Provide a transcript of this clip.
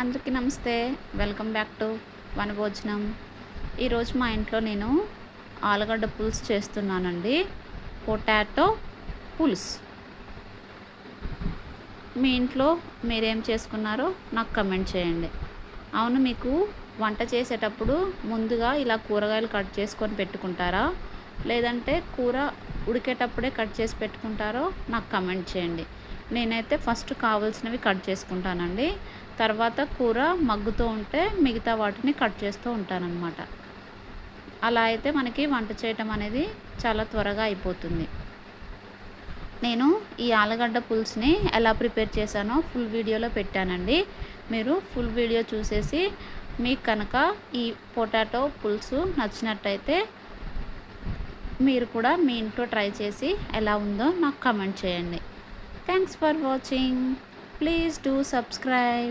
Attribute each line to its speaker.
Speaker 1: అందరికీ నమస్తే. Welcome back to వనభోజనం. ఈరోజు మా ఇంట్లో నేను ఆలుగడ్డ పులుసు చేస్తున్నానండి. పొటాటో పులుసు. మీ ఇంట్లో మీరేం చేసుకున్నారో నాకు కమెంట్ చేయండి. అవును, మీకు వంట చేసేటప్పుడు ముందుగా ఇలా కూరగాయలు కట్ చేసుకొని పెట్టుకుంటారా, లేదంటే కూర ఉడికేటప్పుడే కట్ చేసి పెట్టుకుంటారో నాకు కమెంట్ చేయండి. నేనైతే ఫస్ట్ కావాల్సినవి కట్ చేసుకుంటానండి. తర్వాత కూర మగ్గుతూ ఉంటే మిగతా వాటిని కట్ చేస్తూ ఉంటానన్నమాట. అలా అయితే మనకి వంట చేయటం అనేది చాలా త్వరగా అయిపోతుంది. నేను ఈ ఆలుగడ్డ పులుసుని ఎలా ప్రిపేర్ చేశానో ఫుల్ వీడియోలో పెట్టానండి. మీరు ఫుల్ వీడియో చూసేసి మీకు కనుక ఈ పొటాటో పులుసు నచ్చినట్టయితే మీరు కూడా మీ ఇంట్లో ట్రై చేసి ఎలా ఉందో నాకు కమెంట్ చేయండి. Thanks for watching. Please do subscribe.